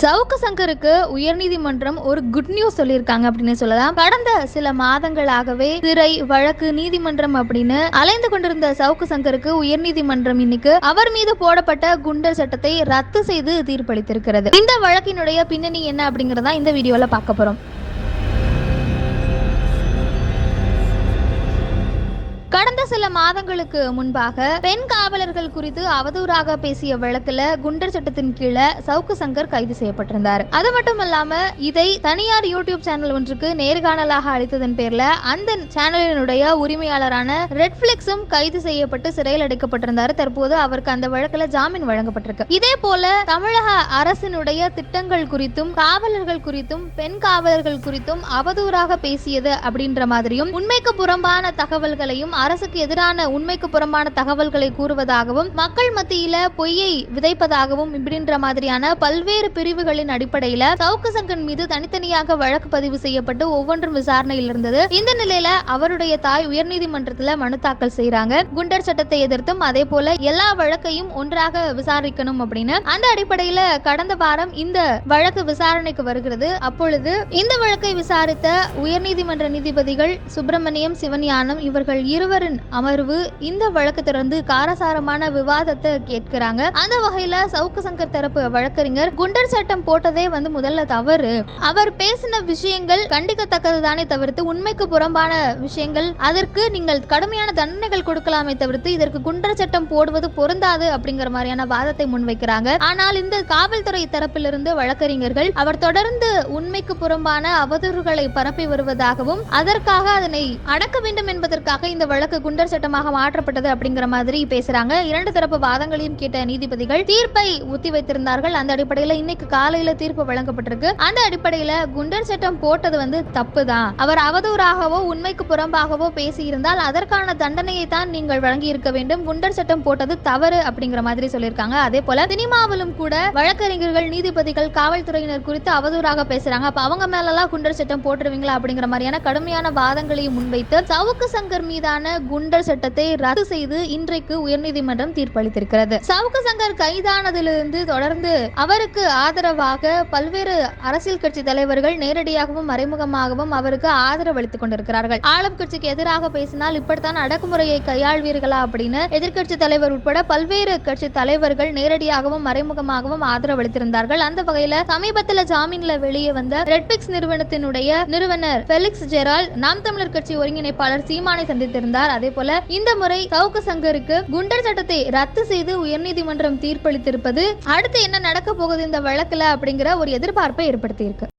சவுக்கு சங்கருக்கு உயர்நீதிமன்றம் ஒரு குட் நியூஸ் சொல்லியிருக்காங்க அப்படின்னு சொல்லலாம். கடந்த சில மாதங்களாகவே சிறை, வழக்கு, நீதிமன்றம் அப்படின்னு அலைந்து கொண்டிருந்த சவுக்கு சங்கருக்கு உயர்நீதிமன்றம் இன்னைக்கு அவர் மீது போடப்பட்ட குண்டர் சட்டத்தை ரத்து செய்து தீர்ப்பளித்திருக்கிறது. இந்த வழக்கினுடைய பின்னணி என்ன அப்படிங்கறத இந்த வீடியோல பார்க்க போறோம். கடந்த சில மாதங்களுக்கு முன்பாக பெண் காவலர்கள் குறித்து அவதூறாக பேசிய வழக்குல குண்டர் சட்டத்தின் கீழே சவுக்கு சங்கர் கைது செய்யப்பட்டிருந்தார். அது மட்டுமல்லாம இதை தனியார் யூடியூப் சேனல் ஒன்றுக்கு நேர்காணலாக அளித்ததன் பேர்ல அந்த சேனலினுடைய உரிமையாளரான ரெட்ஃபிளிக்ஸும் கைது செய்யப்பட்டு சிறையில் அடைக்கப்பட்டிருந்தார். தற்போது அவருக்கு அந்த வழக்குல ஜாமீன் வழங்கப்பட்டிருக்கு. இதே போல தமிழக அரசினுடைய திட்டங்கள் குறித்தும் காவலர்கள் குறித்தும் பெண் காவலர்கள் குறித்தும் அவதூறாக பேசியது அப்படின்ற மாதிரியும் உண்மைக்கு புறம்பான தகவல்களையும் அரசுக்கு எதிரான உண்மைக்கு புறம்பான தகவல்களை கூறுவதாகவும் மக்கள் மத்தியில பொய்யை விதைப்பதாகவும் இப்படின்ற மாதிரியான பல்வேறு பிரிவுகளின் அடிப்படையில சவுக்கு சங்கர் மீது தனித்தனியாக வழக்கு பதிவு செய்யப்பட்டு ஒவ்வொன்றும் விசாரணையில் இருந்தது. இந்த நிலையில அவருடைய தாய் உயர்நீதிமன்றத்துல மனு தாக்கல் செய்யறாங்க. குண்டர் சட்டத்தை எதிர்த்தும் அதே போல எல்லா வழக்கையும் ஒன்றாக விசாரிக்கணும் அப்படின்னு. அந்த அடிப்படையில கடந்த வாரம் இந்த வழக்கு விசாரணைக்கு வருகிறது. அப்பொழுது இந்த வழக்கை விசாரித்த உயர்நீதிமன்ற நீதிபதிகள் சுப்பிரமணியம், சிவஞானம் இவர்கள் இருவரின் அமர்வு இந்த வழக்கு தொடர்ந்து காரசாரமான விவாதத்தை கேட்கிறாங்க. அந்த வகையில சவுக்கு சங்கர் தரப்பு வழக்கறிஞர் குண்டர் சட்டம் போட்டதே முதல்ல தவறு, அவர் பேசின விஷயங்கள் கண்டிக்கத்தக்கதுதானே தவிர்த்து உண்மைக்கு புறம்பான விஷயங்கள், அதற்கு நீங்கள் கடுமையான தண்டனைகள் கொடுக்கலாமே தவிர்த்து இதற்கு குண்டர் சட்டம் போடுவது பொருந்தாது அப்படிங்கிற மாதிரியான வாதத்தை முன்வைக்கிறாங்க. ஆனால் இந்த காவல்துறை தரப்பிலிருந்து வழக்கறிஞர்கள் அவர் தொடர்ந்து உண்மைக்கு புறம்பான அவதூறுகளை பரப்பி வருவதாகவும் அதற்காக அதனை அடக்க வேண்டும் என்பதற்காக இந்த வழக்கு குண்டர் சட்டமாக மாற்றப்பட்டது அப்படிங்கிற மாதிரி பேசுறாங்க. இரண்டு தரப்பு வாதங்களையும் கேட்ட நீதிபதிகள் தீர்ப்பை ஒத்தி வைத்திருந்தார்கள். அந்த அடிப்படையில் இன்னைக்கு காலையில தீர்ப்பு வழங்கப்பட்டிருக்கு. அந்த அடிப்படையில் குண்டர் சட்டம் போட்டது தப்பு தான். அவர் அவதூறாகவோ உண்மைக்கு புறம்பாகவோ பேசியிருந்தால் அதற்கான தண்டனையை தான் நீங்கள் வழங்கி இருக்க வேண்டும். குண்டர் சட்டம் போட்டது தவறு அப்படிங்கிற மாதிரி சொல்லியிருக்காங்க. அதே போல சினிமாவிலும் கூட வழக்கறிஞர்கள், நீதிபதிகள், காவல்துறையினர் குறித்து அவதூறாக பேசுறாங்க. அப்ப அவங்க மேலெல்லாம் குண்டர் சட்டம் போட்டுருவீங்களா அப்படிங்கிற மாதிரியான கடுமையான வாதங்களையும் முன்வைத்து சவுக்கு சங்கர் மீதான குண்டர் சட்டத்தை ரத்து செய்து இன்றைக்கு உயர்நீதிமன்றம் தீர்ப்பளித்திருக்கிறது. சவுக்கு சங்கர் கைதானதிலிருந்து தொடர்ந்து அவருக்கு ஆதரவாக பல்வேறு அரசியல் கட்சி தலைவர்கள் நேரடியாகவும் மறைமுகமாகவும் அவருக்கு ஆதரவு அளித்துக் கொண்டிருக்கிறார்கள். ஆளும் கட்சிக்கு எதிராக பேசினால் இப்படித்தான் அடக்குமுறையை கையாள்வீர்களா அப்படின்னு எதிர்கட்சி தலைவர் உட்பட பல்வேறு கட்சி தலைவர்கள் நேரடியாகவும் மறைமுகமாகவும் ஆதரவு அளித்திருந்தார்கள். அந்த வகையில சமீபத்தில் ஜாமீன்ல வெளியே வந்த ரெட்ஃபிளிக்ஸ் நிறுவனத்தினுடைய நிறுவனர் ஃபெலிக்ஸ் ஜெரால்ட் நாம் தமிழர் கட்சி ஒருங்கிணைப்பாளர் சீமானை சந்தித்திருந்தார். அதே போல இந்த முறை சவுக்கு சங்கருக்கு குண்டர் சட்டத்தை ரத்து செய்து உயர்நீதிமன்றம் தீர்ப்பளித்திருப்பது அடுத்து என்ன நடக்க போகுது இந்த வழக்குல அப்படிங்கிற ஒரு எதிர்பார்ப்பை ஏற்படுத்தி இருக்கு.